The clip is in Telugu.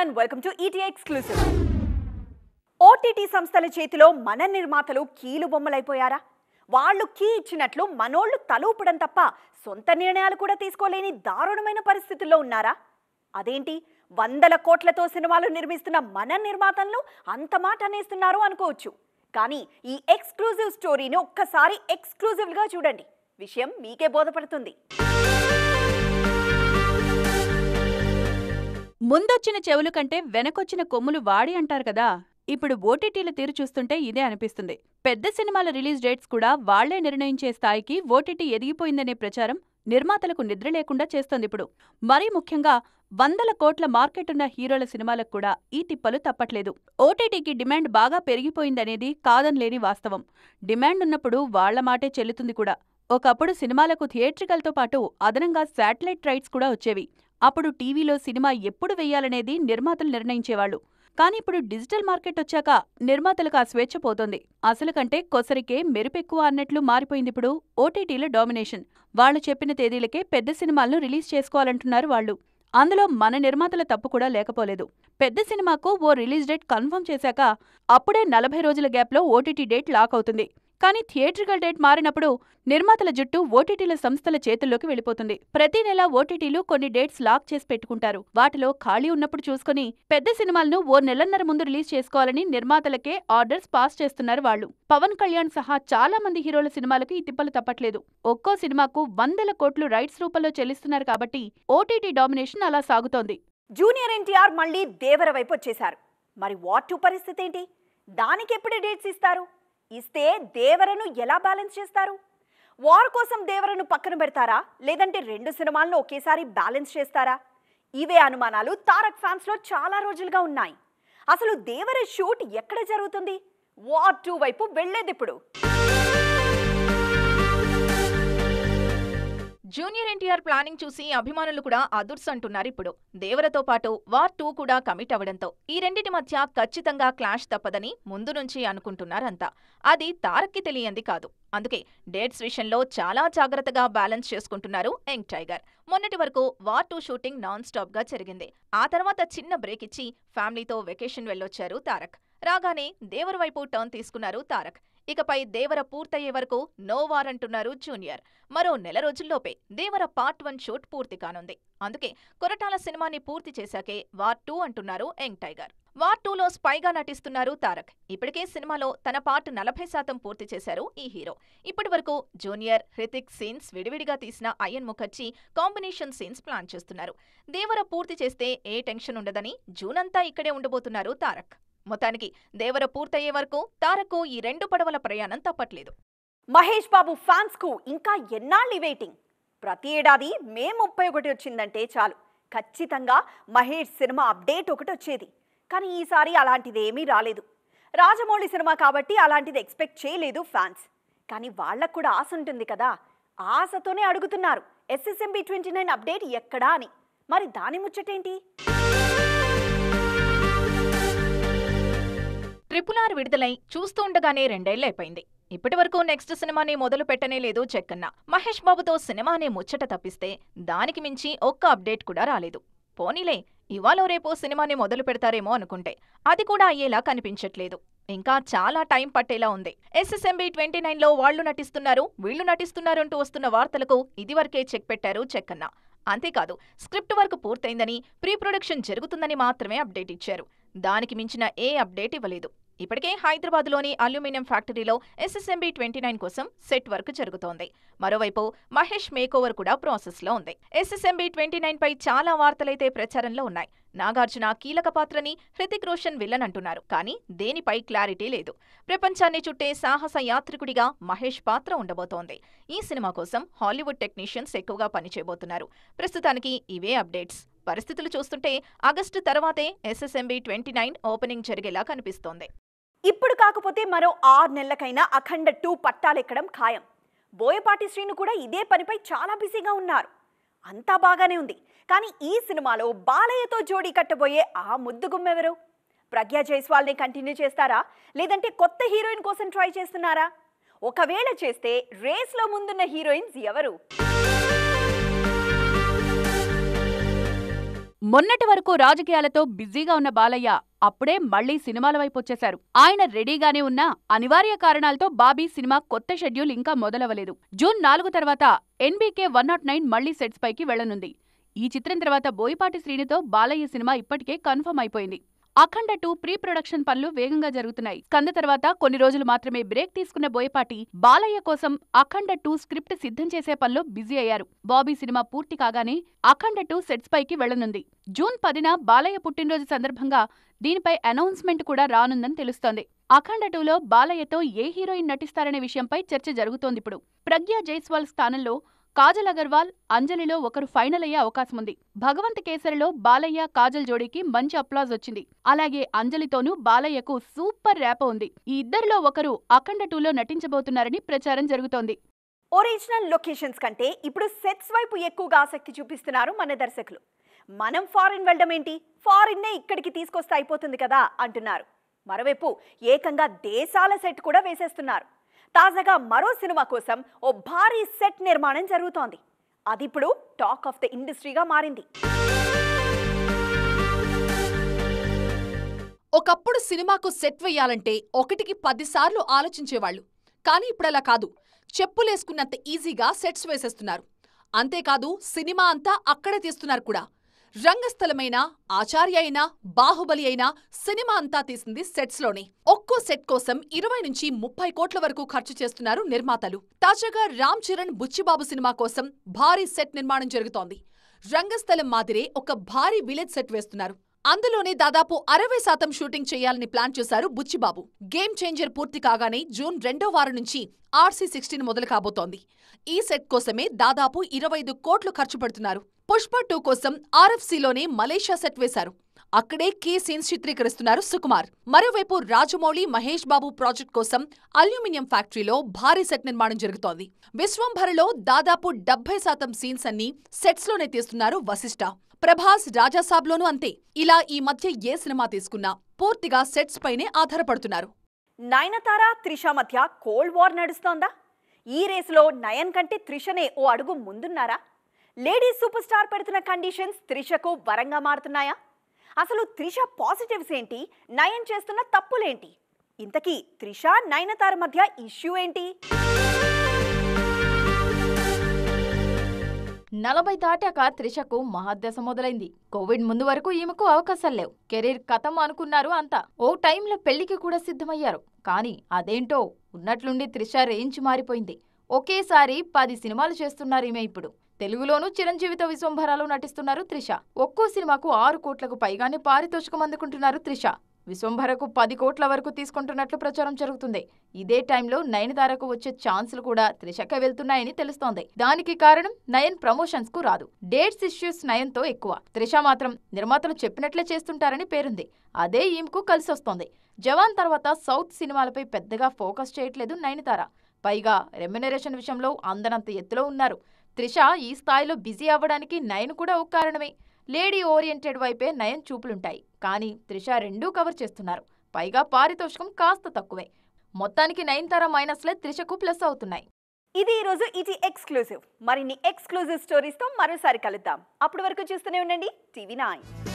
everyone, welcome to ET Exclusive. OTT సంస్థల చేతిలో మన నిర్మాతలు కీలు బొమ్మలైపోయారా? వాళ్ళు కీ ఇచ్చినట్లు మనోళ్ళు తలూపడం తప్ప సొంత నిర్ణయాలు కూడా తీసుకోలేని దారుణమైన పరిస్థితుల్లో ఉన్నారా? అదేంటి వందల కోట్లతో సినిమాలు నిర్మిస్తున్న మన నిర్మాతలను అంత మాట అనేస్తున్నారు అనుకోవచ్చు. కానీ ఈ ఎక్స్క్లూజివ్ స్టోరీని ఒక్కసారి ఎక్స్క్లూజివ్గా చూడండి, విషయం మీకే బోధపడుతుంది. ముందొచ్చిన చెవులు కంటే వెనకొచ్చిన కొమ్ములు వాడి అంటారు కదా. ఇప్పుడు ఓటీటీల తీరు చూస్తుంటే ఇదే అనిపిస్తుంది. పెద్ద సినిమాల రిలీజ్ డేట్స్ కూడా వాళ్లే నిర్ణయించే స్థాయికి ఓటీటీ ఎదిగిపోయిందనే ప్రచారం నిర్మాతలకు నిద్ర లేకుండా చేస్తోందిప్పుడు. మరీ ముఖ్యంగా వందల కోట్ల మార్కెట్ ఉన్న హీరోల సినిమాలకు కూడా ఈ తిప్పలు తప్పట్లేదు. ఓటీటీకి డిమాండ్ బాగా పెరిగిపోయిందనేది కాదనలేని వాస్తవం. డిమాండ్ ఉన్నప్పుడు వాళ్ల మాటే చెల్లుతుంది కూడా. ఒకప్పుడు సినిమాలకు థియేట్రికల్తో పాటు అదనంగా శాటిలైట్ రైట్స్ కూడా వచ్చేవి. అప్పుడు టీవీలో సినిమా ఎప్పుడు వెయ్యాలనేది నిర్మాతలు నిర్ణయించేవాళ్లు. కానీ ఇప్పుడు డిజిటల్ మార్కెట్ వచ్చాక నిర్మాతలకు ఆ స్వేచ్ఛ పోతోంది. అసలు కంటే కొసరికే మెరుపెక్కువ అన్నట్లు మారిపోయిందిప్పుడు ఓటీటీల డామినేషన్. వాళ్లు చెప్పిన తేదీలకే పెద్ద సినిమాలను రిలీజ్ చేసుకోవాలంటున్నారు వాళ్లు. అందులో మన నిర్మాతల తప్పు కూడా లేకపోలేదు. పెద్ద సినిమాకు ఓ రిలీజ్ డేట్ కన్ఫర్మ్ చేశాక అప్పుడే 40 రోజుల గ్యాప్లో ఓటీటీ డేట్ లాక్ అవుతుంది. కానీ థియేట్రికల్ డేట్ మారినప్పుడు నిర్మాతల జుట్టు ఓటీటీల సంస్థల చేతుల్లోకి వెళ్ళిపోతుంది. ప్రతి నెల ఓటీటీలు కొన్ని డేట్స్ లాక్ చేసి పెట్టుకుంటారు. వాటిలో ఖాళీ ఉన్నప్పుడు చూసుకుని పెద్ద సినిమాలను ఓ నెలన్నర ముందు రిలీజ్ చేసుకోవాలని నిర్మాతలకే ఆర్డర్స్ పాస్ చేస్తున్నారు వాళ్లు. పవన్ కళ్యాణ్ సహా చాలా మంది హీరోల సినిమాలకు ఈ తిప్పలు తప్పట్లేదు. ఒక్కో సినిమాకు వందల కోట్లు రైట్స్ రూపంలో చెల్లిస్తున్నారు కాబట్టి ఓటీటీ డామినేషన్ అలా సాగుతోంది. జూనియర్ ఎన్టీఆర్ మళ్లీ దేవర వైపు వచ్చేశారు. మరి వాట్ 2 పరిస్థితి ఏంటి? దానికి ఎప్పుడు డేట్స్ ఇస్తారు? ఇస్తే దేవరను ఎలా బ్యాలెన్స్ చేస్తారు? వార్ కోసం దేవరను పక్కన పెడతారా, లేదంటే 2 సినిమాలను ఒకేసారి బ్యాలెన్స్ చేస్తారా? ఇవే అనుమానాలు తారక్ ఫ్యాన్స్ లో చాలా రోజులుగా ఉన్నాయి. అసలు దేవర షూట్ ఎక్కడ జరుగుతుంది? వార్ 2 వైపు వెళ్లేదిప్పుడు. జూనియర్ ఎన్టీఆర్ ప్లానింగ్ చూసి అభిమానులు కూడా అదుర్స్ అంటున్నారు. ఇప్పుడు దేవరతో పాటు వార్ 2 కూడా కమిట్ అవడంతో ఈ రెండింటి మధ్య ఖచ్చితంగా క్లాష్ తప్పదని ముందు నుంచి అనుకుంటున్నారంతా. అది తారక్కి తెలియంది కాదు. అందుకే డేట్స్ విషయంలో చాలా జాగ్రత్తగా బ్యాలెన్స్ చేసుకుంటున్నారు యంగ్ టైగర్. మొన్నటి వరకు వార్ 2 షూటింగ్ నాన్ స్టాప్ గా జరిగింది. ఆ తర్వాత చిన్న బ్రేక్ ఇచ్చి ఫ్యామిలీతో వెకేషన్ వెళ్ళొచ్చారు తారక్. రాగానే దేవర వైపు టర్న్ తీసుకున్నారు తారక్. ఇకపై దేవర పూర్తయ్యే వరకు నో వార్ అంటున్నారు జూనియర్. మరో నెల రోజుల్లోపే దేవర పార్ట్ 1 షూట్ పూర్తి కానుంది. అందుకే కొరటాల సినిమాని పూర్తి చేశాకే వార్ 2 అంటున్నారు యంగ్ టైగర్. వార్ 2లో స్పైగా నటిస్తున్నారు తారక్. ఇప్పటికే సినిమాలో తన పార్ట్ 40% పూర్తి చేశారు ఈ హీరో. ఇప్పటి వరకు జూనియర్, హృతిక్ సీన్స్ విడివిడిగా తీసిన అయన్ ముఖర్జీ కాంబినేషన్ సీన్స్ ప్లాన్ చేస్తున్నారు. దేవర పూర్తి చేస్తే ఏ టెన్షన్ ఉండదని జూన్ అంతా ఇక్కడే ఉండబోతున్నారు తారక్. మొత్తానికి దేవర పూర్తయ్యే వరకు తారకు ఈ 2 పడవల ప్రయాణం తప్పట్లేదు. మహేష్ బాబు ఫ్యాన్స్ కు ఇంకా ఎన్నాళ్ళు వెయిటింగ్? ప్రతి ఏడాది మే 31 వచ్చిందంటే చాలు, ఖచ్చితంగా మహేష్ సినిమా అప్డేట్ ఒకటి వచ్చేది. కానీ ఈసారి అలాంటిదేమీ రాలేదు. రాజమౌళి సినిమా కాబట్టి అలాంటిది ఎక్స్పెక్ట్ చేయలేదు ఫ్యాన్స్. కానీ వాళ్లకు కూడా ఆశ ఉంటుంది కదా, ఆశతోనే అడుగుతున్నారు SSMB 29 అప్డేట్ ఎక్కడా అని. మరి దాని ముచ్చటేంటి? RRR విడుదలై చూస్తూ ఉండగానే 2 ఏళ్లైపోయింది. ఇప్పటి వరకు నెక్స్ట్ సినిమాని మొదలు పెట్టనే లేదు చెక్కన్న. మహేష్ బాబుతో సినిమానే ముచ్చట తప్పిస్తే దానికి మించి ఒక్క అప్డేట్ కూడా రాలేదు. పోనీలే, ఇవాళ రేపో సినిమాని మొదలు పెడతారేమో అనుకుంటే అది కూడా అయ్యేలా కనిపించట్లేదు. ఇంకా చాలా టైం పట్టేలా ఉంది. SSMB 29లో వాళ్లు నటిస్తున్నారు, వీళ్లు నటిస్తున్నారు అంటూ వస్తున్న వార్తలకు ఇదివరకే చెక్ పెట్టారు చెక్కన్న. అంతేకాదు, స్క్రిప్ట్ వర్క్ పూర్తయిందని, ప్రీ ప్రొడక్షన్ జరుగుతుందని మాత్రమే అప్డేట్ ఇచ్చారు. దానికి మించిన ఏ అప్డేట్ ఇవ్వలేదు. ఇప్పటికే హైదరాబాద్లోని అల్యూమినియం ఫ్యాక్టరీలో SSMB 29 కోసం సెట్ వర్క్ జరుగుతోంది. మరోవైపు మహేష్ మేకోవర్ కూడా ప్రాసెస్లో ఉంది. SSMB 29 పై చాలా వార్తలైతే ప్రచారంలో ఉన్నాయి. నాగార్జున కీలక పాత్రని, హృతిక్ రోషన్ విలన్ అంటున్నారు. కానీ దేనిపై క్లారిటీ లేదు. ప్రపంచాన్ని చుట్టే సాహస యాత్రికుడిగా మహేష్ పాత్ర ఉండబోతోంది. ఈ సినిమా కోసం హాలీవుడ్ టెక్నీషియన్స్ ఎక్కువగా పనిచేయబోతున్నారు. ప్రస్తుతానికి ఇవే అప్డేట్స్. పరిస్థితులు చూస్తుంటే ఆగస్టు తర్వాతే SSMB 29 ఓపెనింగ్ జరిగేలా కనిపిస్తోంది. ఇప్పుడు కాకపోతే మరో 6 నెలలకైనా అఖండ 2 పట్టాలెక్కడం ఖాయం. బోయపాటి శ్రీను కూడా ఇదే పనిపై చాలా బిజీగా ఉన్నారు. అంతా బాగానే ఉంది. కానీ ఈ సినిమాలో బాలయ్యతో జోడీ కట్టబోయే ఆ ముద్దుగుమ్మెవరు? ప్రజ్ఞా జైస్వాల్ని కంటిన్యూ చేస్తారా, లేదంటే కొత్త హీరోయిన్ కోసం ట్రై చేస్తున్నారా? ఒకవేళ చేస్తే రేస్లో ముందున్న హీరోయిన్స్ ఎవరు? మొన్నటి వరకు రాజకీయాలతో బిజీగా ఉన్న బాలయ్య అప్పుడే మళ్లీ సినిమాల వైపు వచ్చేశారు. ఆయన రెడీగానే ఉన్నా అనివార్య కారణాలతో బాబీ సినిమా కొత్త షెడ్యూల్ ఇంకా మొదలవలేదు. జూన్ 4 తర్వాత NBK 109 మళ్లీ సెట్స్ పైకి వెళ్లనుంది. ఈ చిత్రం తర్వాత బోయపాటి శ్రీనితో బాలయ్య సినిమా ఇప్పటికే కన్ఫర్మ్ అయిపోయింది. అఖండ 2 ప్రీ ప్రొడక్షన్ పనులు వేగంగా జరుగుతున్నాయి. స్కంద తర్వాత కొన్ని రోజులు మాత్రమే బ్రేక్ తీసుకున్న బోయపాటి బాలయ్య కోసం అఖండ 2 స్క్రిప్ట్ సిద్ధం చేసే పనిలో బిజీ అయ్యారు. బాబీ సినిమా పూర్తి కాగానే అఖండ 2 సెట్స్ పైకి వెళ్లనుంది. జూన్ 10న బాలయ్య పుట్టినరోజు సందర్భంగా దీనిపై అనౌన్స్మెంట్ కూడా రానుందని తెలుస్తోంది. అఖండ 2లో బాలయ్యతో ఏ హీరోయిన్ నటిస్తారనే విషయంపై చర్చ జరుగుతోందిప్పుడు. ప్రజ్ఞా జైస్వాల్ స్థానంలో కాజల్ అగర్వాల్, అంజలిలో ఒకరు ఫైనల్ అయ్యే అవకాశముంది. భగవంత్ కేసరిలో బాలయ్య కాజల్ జోడీకి మంచి అప్లాజ్ వచ్చింది. అలాగే అంజలితోనూ బాలయ్యకు సూపర్ ర్యాపో ఉంది. ఈ ఇద్దరిలో ఒకరు అఖండ 2లో నటించబోతున్నారని ప్రచారం జరుగుతోంది. ఒరిజినల్ లొకేషన్స్ కంటే ఇప్పుడు సెట్స్ వైపు ఎక్కువగా ఆసక్తి చూపిస్తున్నారు మన దర్శకులు. మనం ఫారిన్ వెళ్ళడం ఏంటి, ఫారిన్నే ఇక్కడికి తీసుకొస్తే అయిపోతుంది కదా అంటున్నారు. మరోవైపు ఏకంగా దేశాల సెట్ కూడా వేసేస్తున్నారు. తాజాగా మరో సినిమా కోసం ఓ భారీ సెట్ నిర్మాణం జరుగుతోంది. అదిప్పుడు టాక్ ఆఫ్ ద ఇండస్ట్రీగా మారింది. ఒకప్పుడు సినిమాకు సెట్ వెయ్యాలంటే 1కి 10 సార్లు ఆలోచించేవాళ్లు. కానీ ఇప్పుడలా కాదు. చెప్పులేసుకున్నంత ఈజీగా సెట్స్ వేసేస్తున్నారు. అంతేకాదు సినిమా అంతా అక్కడే తీస్తున్నారు కూడా. రంగస్థలమైనా, ఆచార్య అయినా, బాహుబలి అయినా సినిమా అంతా తీసింది సెట్స్లోనే. ఒక్కో సెట్ కోసం 20 నుంచి 30 కోట్ల వరకు ఖర్చు చేస్తున్నారు నిర్మాతలు. తాజాగా రామ్ చరణ్ బుచ్చిబాబు సినిమా కోసం భారీ సెట్ నిర్మాణం జరుగుతోంది. రంగస్థలం మాదిరే ఒక భారీ విలేజ్ సెట్ వేస్తున్నారు. అందులోనే దాదాపు 60% షూటింగ్ చేయాలని ప్లాన్ చేశారు బుచ్చిబాబు. గేమ్ చేంజర్ పూర్తి కాగానే జూన్ 2వ వారం నుంచి RC16 మొదలు కాబోతోంది. ఈ సెట్ కోసమే దాదాపు 25 కోట్లు ఖర్చు పెడుతున్నారు. పుష్ప 2 కోసం RFCలోనే మలేషియా సెట్ వేశారు. అక్కడే కీ సీన్స్ చిత్రీకరిస్తున్నారు సుకుమార్. మరోవైపు రాజమౌళి, మహేష్ బాబు ప్రాజెక్ట్ కోసం అల్యూమినియం ఫ్యాక్టరీలో భారీ సెట్ నిర్మాణం జరుగుతోంది. విశ్వంభరలో దాదాపు 70% సీన్స్ అన్ని సెట్స్లోనే తీస్తున్నారు వశిష్ఠ. ప్రభాస్ రాజాసాబ్లోనూ అంతే. ఇలా ఈ మధ్య ఏ సినిమా తీసుకున్నా పూర్తిగా సెట్స్ పైనే ఆధారపడుతున్నారు. నయనతార, త్రిష మధ్య కోల్డ్ వార్ నడుస్తోందా? ఈ రేసులో నయన్ కంటే త్రిషనే ఓ అడుగు ముందున్నారా? లేడీ సూపర్ స్టార్ పెడుతున్న కండిషన్స్ త్రిషకు వరంగా మారుతున్నాయా? అసలు త్రిష పాజిటివ్స్ ఏంటి, నయన్ చేస్తున్న తప్పులేంటి? ఇంతకీ త్రిష, నయనతార మధ్య ఇష్యూ ఏంటి? 40 దాటాక త్రిషకు మహాదశ మొదలైంది. కోవిడ్ ముందు వరకు ఈమెకు అవకాశాలు లేవు. కెరీర్ కథం అనుకున్నారు అంతా. ఓ టైంలో పెళ్లికి కూడా సిద్ధమయ్యారు. కానీ అదేంటో ఉన్నట్లుండి త్రిష రేంజ్ మారిపోయింది. ఒకేసారి 10 సినిమాలు చేస్తున్నారు ఈమె ఇప్పుడు. తెలుగులోనూ చిరంజీవితో విశ్వంభరాలో నటిస్తున్నారు త్రిష. ఒక్కో సినిమాకు 6 కోట్లకు పైగానే పారితోషికం అందుకుంటున్నారు త్రిష. విశ్వంభరకు 10 కోట్ల వరకు తీసుకుంటున్నట్లు ప్రచారం జరుగుతుంది. ఇదే టైంలో నయనతారకు వచ్చే ఛాన్సులు కూడా త్రిషకే వెళ్తున్నాయని తెలుస్తోంది. దానికి కారణం నయన్ ప్రమోషన్స్ కు రాదు. డేట్స్ ఇష్యూస్ నయన్తో ఎక్కువ. త్రిష మాత్రం నిర్మాతలు చెప్పినట్లే చేస్తుంటారని పేరుంది. అదే ఈమెకు కలిసొస్తోంది. జవాన్ తర్వాత సౌత్ సినిమాలపై పెద్దగా ఫోకస్ చేయట్లేదు నయనతార. పైగా రెమ్యునరేషన్ విషయంలో అందనంత ఎత్తులో ఉన్నారు. త్రిష ఈ స్థాయిలో బిజీ అవ్వడానికి నయన్ కూడా ఒక కారణమే. లేడీ ఓరియంటెడ్ వైపే నయన్ చూపులుంటాయి. కానీ త్రిష రెండూ కవర్ చేస్తున్నారు. పైగా పారితోషికం కాస్త తక్కువే. మొత్తానికి నయనతార మైనస్లే త్రిషకు ప్లస్ అవుతున్నాయి. ఇది ఈరోజు ఈటీ ఎక్స్క్లూజివ్. మరిన్ని ఎక్స్క్లూజివ్ స్టోరీస్తో మరోసారి కలుద్దాం. అప్పటి వరకు చూస్తూనే ఉండండి TV9.